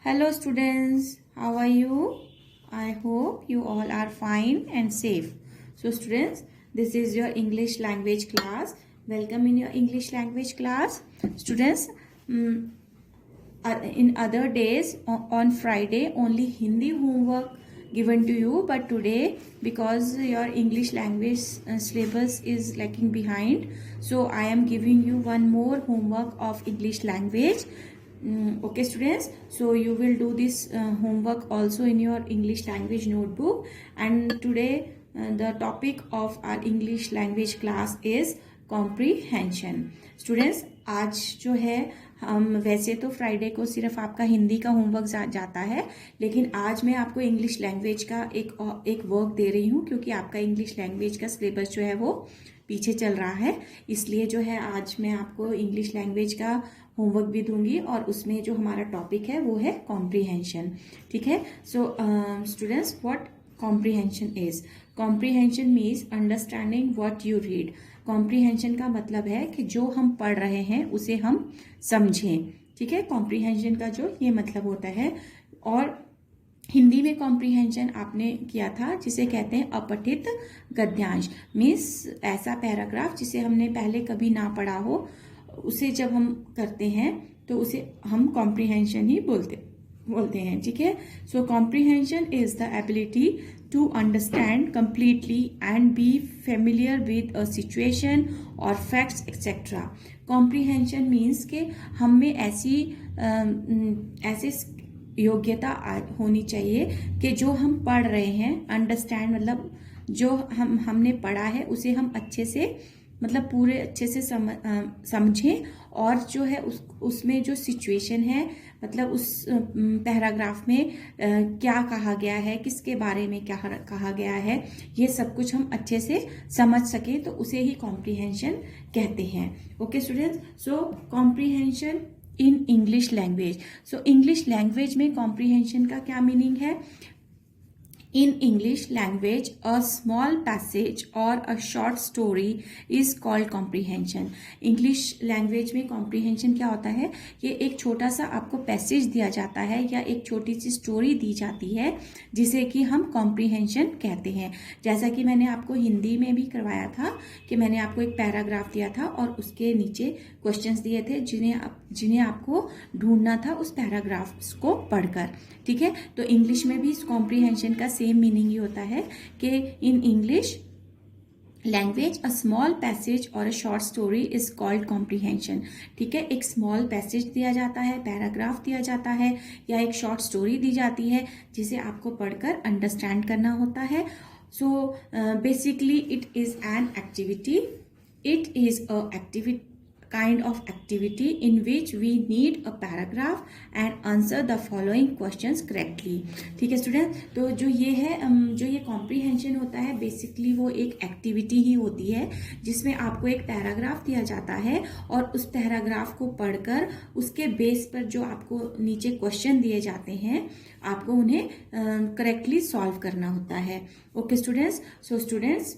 Hello students, how are you? I hope you all are fine and safe. So students, this is your English language class. Welcome in your English language class. Students, mm, in other days on Friday only Hindi homework given to you, but today because your English language syllabus is lagging behind, so I am giving you one more homework of English language. Okay students, so you will do this homework also in your English language notebook. And today the topic of our English language class is comprehension. Students, आज जो है हम वैसे तो Friday को सिर्फ आपका हिंदी का होमवर्क जाता है, लेकिन आज मैं आपको इंग्लिश लैंग्वेज का एक वर्क दे रही हूँ, क्योंकि आपका इंग्लिश लैंग्वेज का सिलेबस जो है वो पीछे चल रहा है. इसलिए जो है आज मैं आपको इंग्लिश लैंग्वेज का होमवर्क भी दूंगी और उसमें जो हमारा टॉपिक है वो है कॉम्प्रीहेंशन. ठीक है. So students, what comprehension is? Comprehension means understanding what you read. Comprehension का मतलब है कि जो हम पढ़ रहे हैं उसे हम समझें. ठीक है. कॉम्प्रीहेंशन का जो ये मतलब होता है. और हिंदी में कॉम्प्रीहेंशन आपने किया था जिसे कहते हैं अपठित गद्यांश. मीन्स ऐसा पैराग्राफ जिसे हमने पहले कभी ना पढ़ा हो, उसे जब हम करते हैं तो उसे हम कॉम्प्रीहेंशन ही बोलते हैं. ठीक है. So comprehension is the ability to understand completely and be familiar with a situation or facts etc. Comprehension means कि हम में ऐसी योग्यता होनी चाहिए कि जो हम पढ़ रहे हैं, अंडरस्टैंड मतलब जो हमने पढ़ा है उसे हम अच्छे से मतलब पूरे अच्छे से समझें, और जो है उसमें जो सिचुएशन है मतलब उस पैराग्राफ में क्या कहा गया है, किसके बारे में क्या कहा गया है, ये सब कुछ हम अच्छे से समझ सकें तो उसे ही कॉम्प्रीहेंशन कहते हैं. ओके स्टूडेंट्स, सो कॉम्प्रीहेंशन इन English language. So English language में कॉम्प्रीहेंशन का क्या मीनिंग है? In English language, a small passage or a short story is called comprehension. English language में comprehension क्या होता है? ये एक छोटा सा आपको पैसेज दिया जाता है या एक छोटी सी स्टोरी दी जाती है जिसे कि हम comprehension कहते हैं. जैसा कि मैंने आपको हिंदी में भी करवाया था कि मैंने आपको एक पैराग्राफ दिया था और उसके नीचे क्वेश्चंस दिए थे जिन्हें आपको ढूंढना था उस पैराग्राफ को पढ़कर. ठीक है. तो इंग्लिश में भी कॉम्प्रीहेंशन का सेम मीनिंग ही होता है कि in English language a small passage और a short story is called comprehension. ठीक है. एक स्मॉल पैसेज दिया जाता है, पैराग्राफ दिया जाता है या एक शॉर्ट स्टोरी दी जाती है जिसे आपको पढ़कर अंडरस्टैंड करना होता है. So basically it is an activity. It is a activity kind of activity in which we need a paragraph and answer the following questions correctly. ठीक है स्टूडेंट. तो जो ये है जो ये कॉम्प्रीहेंशन होता है बेसिकली वो एक एक्टिविटी ही होती है जिसमें आपको एक पैराग्राफ दिया जाता है और उस पैराग्राफ को पढ़कर उसके बेस पर जो आपको नीचे क्वेश्चन दिए जाते हैं आपको उन्हें करेक्टली सॉल्व करना होता है. Okay students. सो स्टूडेंट्स,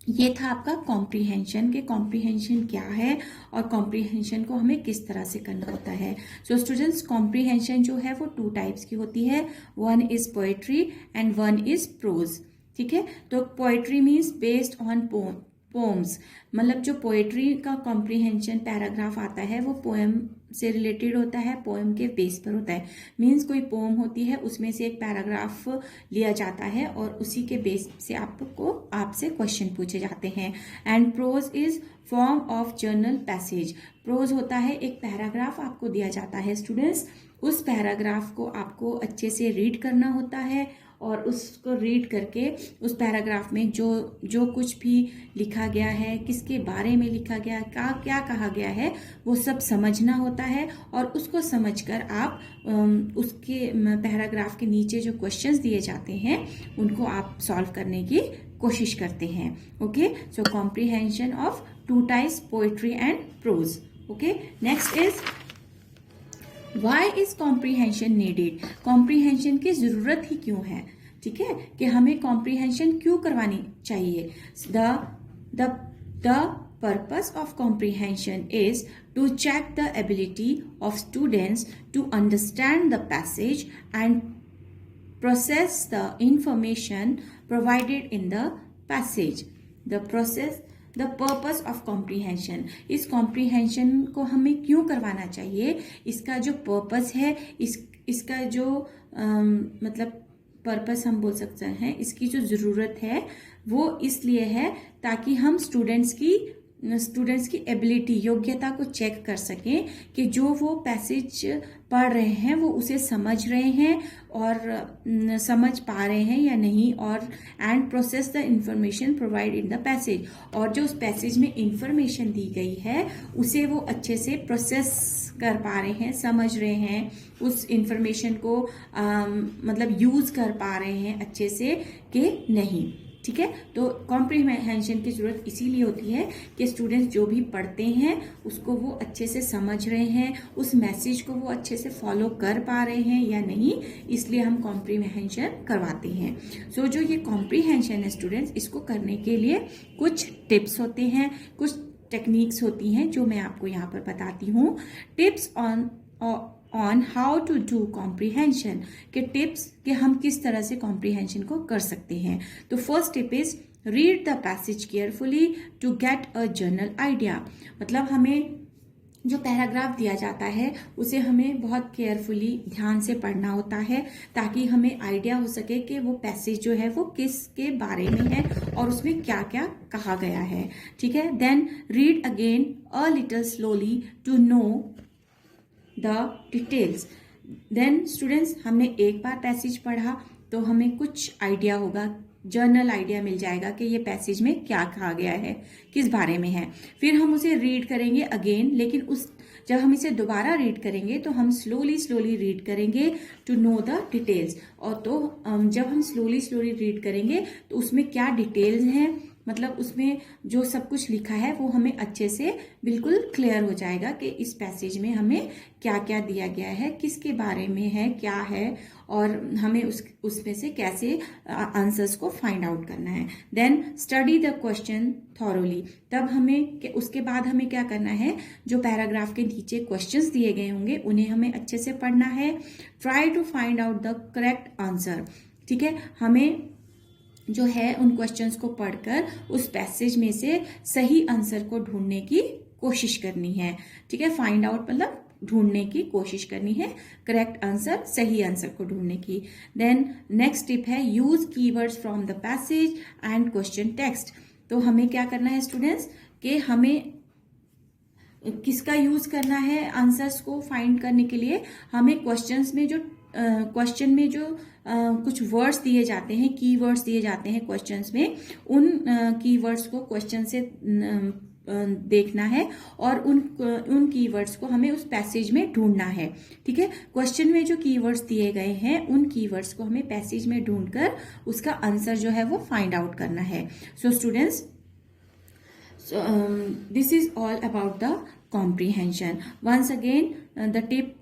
ये था आपका कॉम्प्रीहेंशन के कॉम्प्रीहेंशन क्या है और कॉम्प्रीहेंशन को हमें किस तरह से करना होता है. सो स्टूडेंट्स, कॉम्प्रीहेंशन जो है वो 2 टाइप्स की होती है. One is poetry and one is prose. ठीक है. तो poetry means based on poems. मतलब जो पोएट्री का कॉम्प्रीहेंशन पैराग्राफ आता है वो पोएम से रिलेटेड होता है, पोएम के बेस पर होता है. मीन्स कोई पोएम होती है उसमें से एक पैराग्राफ लिया जाता है और उसी के बेस से आपसे क्वेश्चन पूछे जाते हैं. And prose is form of journal passage. Prose होता है एक पैराग्राफ आपको दिया जाता है स्टूडेंट्स, उस पैराग्राफ को आपको अच्छे से रीड करना होता है और उसको रीड करके उस पैराग्राफ में जो कुछ भी लिखा गया है, किसके बारे में लिखा गया है, क्या कहा गया है, वो सब समझना होता है और उसको समझकर आप उसके पैराग्राफ के नीचे जो क्वेश्चंस दिए जाते हैं उनको आप सॉल्व करने की कोशिश करते हैं. Okay. So comprehension of 2 types, poetry and prose. Okay. Next is why is comprehension needed. Comprehension की जरूरत ही क्यों है? ठीक है. कि हमें कॉम्प्रीहेंशन क्यों करवानी चाहिए. The purpose of comprehension is to check the ability of students to understand the passage and process the information provided in the passage. The purpose of comprehension. इस comprehension को हमें क्यों करवाना चाहिए, इसका जो purpose है, इसका जो मतलब पर्पस हम बोल सकते हैं, इसकी जो ज़रूरत है वो इसलिए है ताकि हम स्टूडेंट्स की एबिलिटी, योग्यता को चेक कर सकें कि जो वो पैसेज पढ़ रहे हैं वो उसे समझ रहे हैं और समझ पा रहे हैं या नहीं, और and process the information provide in the passage, और जो उस पैसेज में इंफॉर्मेशन दी गई है उसे वो अच्छे से प्रोसेस कर पा रहे हैं, समझ रहे हैं, उस इंफॉर्मेशन को मतलब यूज़ कर पा रहे हैं अच्छे से कि नहीं। ठीक है, तो कॉम्प्रीहेंशन की ज़रूरत इसीलिए होती है कि स्टूडेंट्स जो भी पढ़ते हैं उसको वो अच्छे से समझ रहे हैं, उस मैसेज को वो अच्छे से फॉलो कर पा रहे हैं या नहीं, इसलिए हम कॉम्प्रीहेंशन करवाते हैं। सो जो ये कॉम्प्रीहेंशन है स्टूडेंट्स, इसको करने के लिए कुछ टिप्स होते हैं, कुछ टेक्निक्स होती हैं जो मैं आपको यहाँ पर बताती हूँ। Tips on how to do comprehension के टिप्स कि हम किस तरह से कॉम्प्रीहेंशन को कर सकते हैं। तो first tip is read the passage carefully to get a general idea. मतलब हमें जो पैराग्राफ दिया जाता है उसे हमें बहुत केयरफुली ध्यान से पढ़ना होता है ताकि हमें आइडिया हो सके कि वो पैसेज जो है वो किसके बारे में है और उसमें क्या क्या कहा गया है। ठीक है, then read again a little slowly to know the details. Then students, हमने एक बार पैसेज पढ़ा तो हमें कुछ आइडिया होगा, जर्नल आइडिया मिल जाएगा कि ये पैसेज में क्या कहा गया है, किस बारे में है। फिर हम उसे रीड करेंगे अगेन, लेकिन जब हम इसे दोबारा रीड करेंगे तो हम स्लोली रीड करेंगे टू नो द डिटेल्स। और तो जब हम स्लोली रीड करेंगे तो उसमें क्या डिटेल्स हैं, मतलब उसमें जो सब कुछ लिखा है वो हमें अच्छे से बिल्कुल क्लियर हो जाएगा कि इस पैसेज में हमें क्या क्या दिया गया है, किसके बारे में है, क्या है, और हमें उसमें से कैसे आंसर्स को फाइंड आउट करना है। Then study the question thoroughly. तब उसके बाद हमें क्या करना है, जो पैराग्राफ के नीचे क्वेश्चंस दिए गए होंगे उन्हें हमें अच्छे से पढ़ना है। Try to find out the correct answer. ठीक है, हमें जो है उन क्वेश्चंस को पढ़कर उस पैसेज में से सही आंसर को ढूंढने की कोशिश करनी है। ठीक है, फाइंड आउट मतलब ढूंढने की कोशिश करनी है, करेक्ट आंसर, सही आंसर को ढूंढने की। देन नेक्स्ट टिप है use keywords from the passage and question text. तो हमें क्या करना है स्टूडेंट्स कि हमें किसका यूज करना है आंसर्स को फाइंड करने के लिए, हमें क्वेश्चन में जो कुछ वर्ड्स दिए जाते हैं, कीवर्ड्स दिए जाते हैं क्वेश्चंस में, उन कीवर्ड्स को क्वेश्चन से देखना है और उन कीवर्ड्स को हमें उस पैसेज में ढूंढना है। ठीक है, क्वेश्चन में जो कीवर्ड्स दिए गए हैं उन कीवर्ड्स को हमें पैसेज में ढूंढकर उसका आंसर जो है वो फाइंड आउट करना है। So students, this is all about the comprehension. Once again, the tip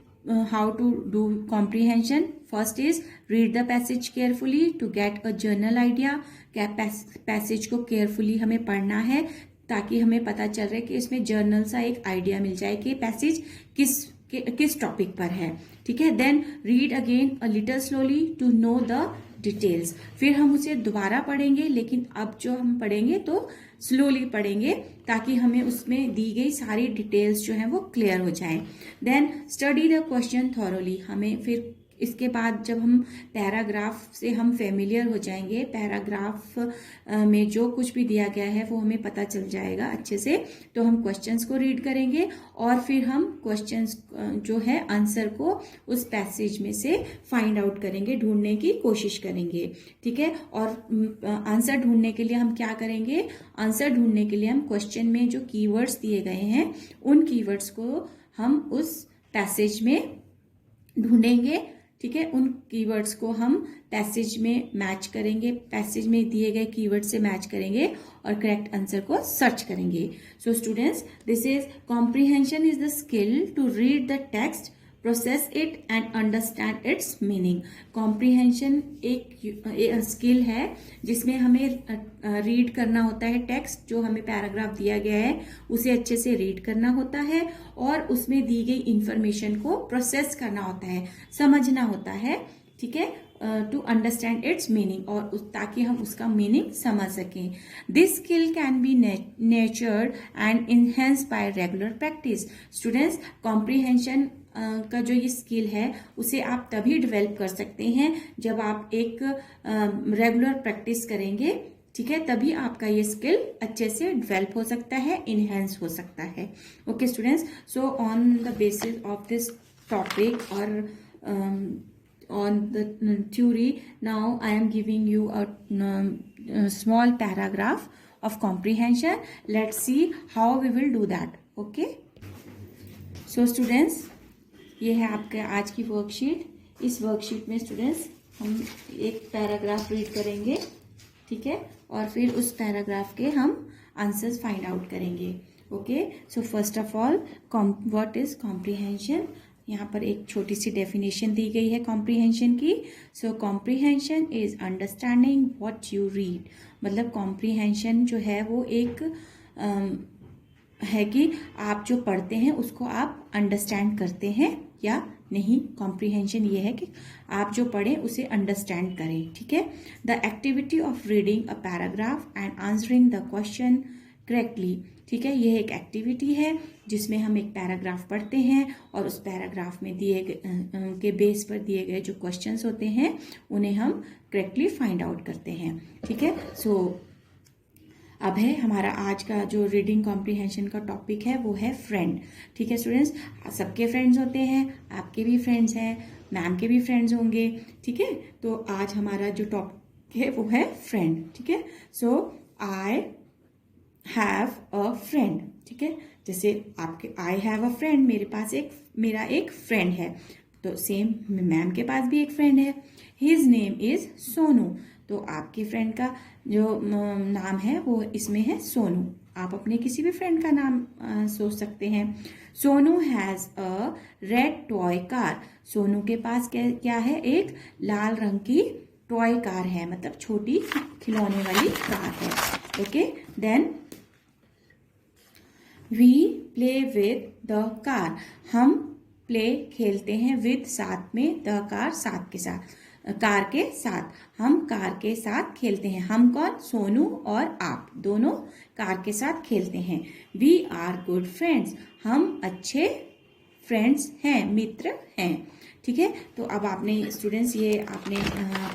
how to do comprehension. First is read the passage carefully to get a general idea. Passage को carefully हमें पढ़ना है ताकि हमें पता चल रहा है कि इसमें जर्नल सा एक आइडिया मिल जाए कि पैसेज किस टॉपिक पर है। ठीक है, then read again a little slowly to know the details. फिर हम उसे दोबारा पढ़ेंगे, लेकिन अब जो हम पढ़ेंगे तो स्लोली पढ़ेंगे ताकि हमें उसमें दी गई सारी डिटेल्स जो हैं वो क्लियर हो जाएं। Then study the question thoroughly. हमें फिर इसके बाद जब हम पैराग्राफ से हम फेमिलियर हो जाएंगे, पैराग्राफ में जो कुछ भी दिया गया है वो हमें पता चल जाएगा अच्छे से, तो हम क्वेश्चंस को रीड करेंगे और फिर हम क्वेश्चंस जो है आंसर को उस पैसेज में से फाइंड आउट करेंगे, ढूंढने की कोशिश करेंगे। ठीक है, और आंसर ढूंढने के लिए हम क्या करेंगे, आंसर ढूंढने के लिए हम क्वेश्चन में जो कीवर्ड्स दिए गए हैं उन कीवर्ड्स को हम उस पैसेज में ढूंढेंगे। ठीक है, उन कीवर्ड्स को हम पैसेज में मैच करेंगे, पैसेज में दिए गए कीवर्ड से मैच करेंगे और करेक्ट आंसर को सर्च करेंगे। So students, this is comprehension is the skill to read the text process it and understand its meaning. Comprehension एक स्किल है जिसमें हमें रीड करना होता है, टेक्स्ट जो हमें पैराग्राफ दिया गया है उसे अच्छे से रीड करना होता है और उसमें दी गई इंफॉर्मेशन को प्रोसेस करना होता है, समझना होता है, ठीक है, टू अंडरस्टैंड इट्स मीनिंग, और ताकि हम उसका मीनिंग समझ सकें। This skill can be नेचर्ड and enhance bye regular practice. Students, comprehension का जो ये स्किल है उसे आप तभी डेवलप कर सकते हैं जब आप एक रेगुलर प्रैक्टिस करेंगे, ठीक है, तभी आपका ये स्किल अच्छे से डेवलप हो सकता है, इनहेंस हो सकता है। Okay students, so on the basis of this topic और on the theory, now I am giving you a small paragraph of comprehension. Let's see how we will do that. Okay, so students, ये है आपका आज की worksheet. इस worksheet में students हम एक पैराग्राफ रीड करेंगे, ठीक है, और फिर उस पैराग्राफ के हम आंसर्स फाइंड आउट करेंगे। Okay, so first of all, what is comprehension. यहाँ पर एक छोटी सी डेफिनेशन दी गई है कॉम्प्रिहेंशन की। So comprehension is understanding what you read. मतलब कॉम्प्रिहेंशन जो है वो एक है कि आप जो पढ़ते हैं उसको आप अंडरस्टैंड करते हैं या नहीं। कॉम्प्रिहेंशन ये है कि आप जो पढ़ें उसे अंडरस्टैंड करें, ठीक है। The activity of reading a paragraph and answering the question correctly, ठीक है, यह एक एक्टिविटी है जिसमें हम एक पैराग्राफ पढ़ते हैं और उस पैराग्राफ में दिए गए के बेस पर दिए गए जो क्वेश्चंस होते हैं उन्हें हम करेक्टली फाइंड आउट करते हैं, ठीक है। सो अब है हमारा आज का जो रीडिंग कॉम्प्रिहेंशन का टॉपिक है वो है फ्रेंड, ठीक है स्टूडेंट्स। सबके फ्रेंड्स होते हैं, आपके भी फ्रेंड्स हैं, मैम के भी फ्रेंड्स होंगे, ठीक है। तो आज हमारा जो टॉपिक है वो है फ्रेंड, ठीक है। सो आई हैव अ फ्रेंड, ठीक है। जैसे आपके आई हैव अ फ्रेंड, मेरा एक फ्रेंड है, तो सेम मैम के पास भी एक फ्रेंड है। हिज नेम इज सोनू, तो आपके फ्रेंड का जो नाम है वो इसमें है सोनू। आप अपने किसी भी फ्रेंड का नाम सोच सकते हैं। Sonu has a red toy car, Sonu के पास क्या है, एक लाल रंग की टॉय कार है, मतलब छोटी खिलौने वाली कार है। Okay, then we play with the car, हम प्ले खेलते हैं विद साथ में, द कार साथ के साथ, कार के साथ, हम कार के साथ खेलते हैं। हम कौन, सोनू और आप दोनों कार के साथ खेलते हैं। वी आर गुड फ्रेंड्स, हम अच्छे फ्रेंड्स हैं, मित्र हैं, ठीक है। तो अब आपने स्टूडेंट्स ये आपने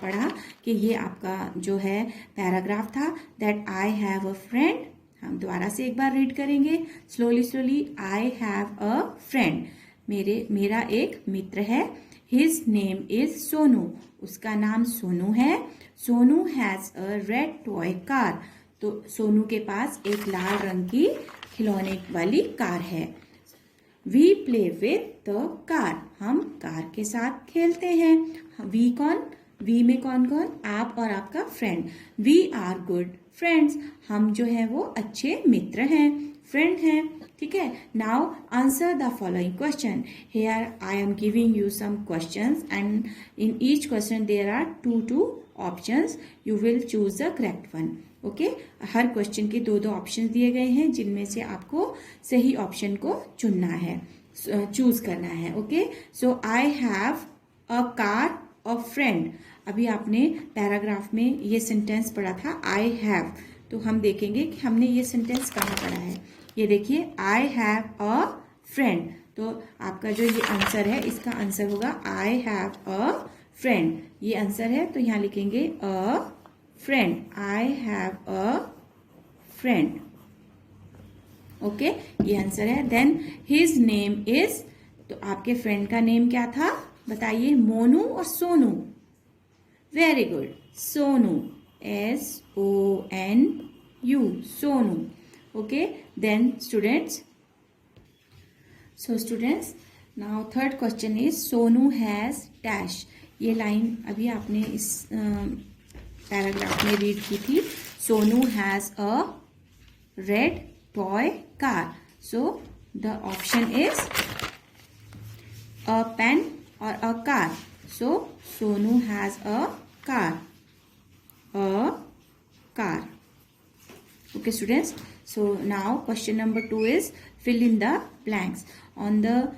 पढ़ा कि ये आपका जो है पैराग्राफ था, that I have a friend. हम दोबारा से एक बार रीड करेंगे slowly. I have a friend, मेरा एक मित्र है। हिज नेम इज सोनू, उसका नाम सोनू है। Sonu has a red toy car, तो सोनू के पास एक लाल रंग की खिलौने वाली कार है। We play with the car, हम कार के साथ खेलते हैं। वी कौन, वी में कौन कौन, आप और आपका friend. We are good friends, हम जो है वो अच्छे मित्र हैं, फ्रेंड हैं, ठीक है। Now answer the following question. Here I am giving you some questions and in each question there are two options, you will choose the correct one. Okay, हर क्वेश्चन के दो ऑप्शंस दिए गए हैं जिनमें से आपको सही ऑप्शन को चुनना है, चूज करना है। Okay, so I have a car a friend, अभी आपने पैराग्राफ में ये सेंटेंस पढ़ा था आई हैव, तो हम देखेंगे कि हमने ये सेंटेंस कहाँ पढ़ा है। ये देखिए, आई हैव अ फ्रेंड, तो आपका जो ये आंसर है इसका आंसर होगा आई हैव अ फ्रेंड, ये आंसर है। तो यहाँ लिखेंगे अ friend, I have a friend. Okay, ये आंसर है। देन हिज नेम इज, तो आपके फ्रेंड का नेम क्या था बताइए, मोनू और Sonu. Very good, Sonu, SONU, Sonu. Okay, then students, now third question is Sonu has dash, ये लाइन अभी आपने इस पैराग्राफ में रीड की थी। Sonu has a red toy car, so the option is a pen or a car? So Sonu has a car. A car. Okay students, so now question number 2 is fill in the blanks on the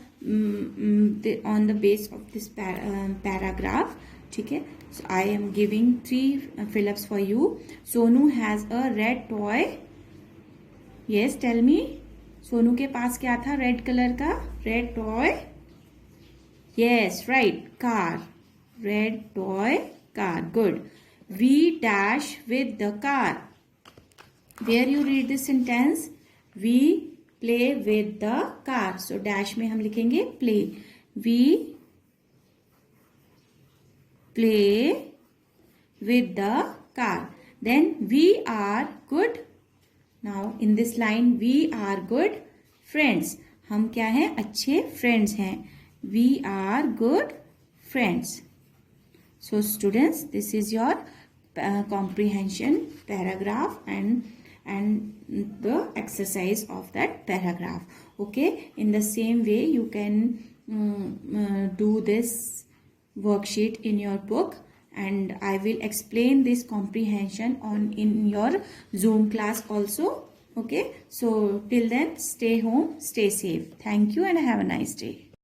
base of this paragraph. ठीक है, so I am giving 3 fill-ups for you. Sonu has a red toy. Yes, tell me. Sonu के पास क्या था red colour का? Red toy. Yes, right. Car. Red toy car. Good. We dash with the car. Where you read this sentence? We play with the car. So dash में हम लिखेंगे play. We play with the car. Then we are good. Now in this line we are good friends. हम क्या हैं? अच्छे friends हैं. We are good friends. So students, this is your comprehension paragraph and the exercise of that paragraph. Okay, in the same way you can do this worksheet in your book, and I will explain this comprehension in your Zoom class also. Okay, so till then stay home, stay safe. Thank you and have a nice day.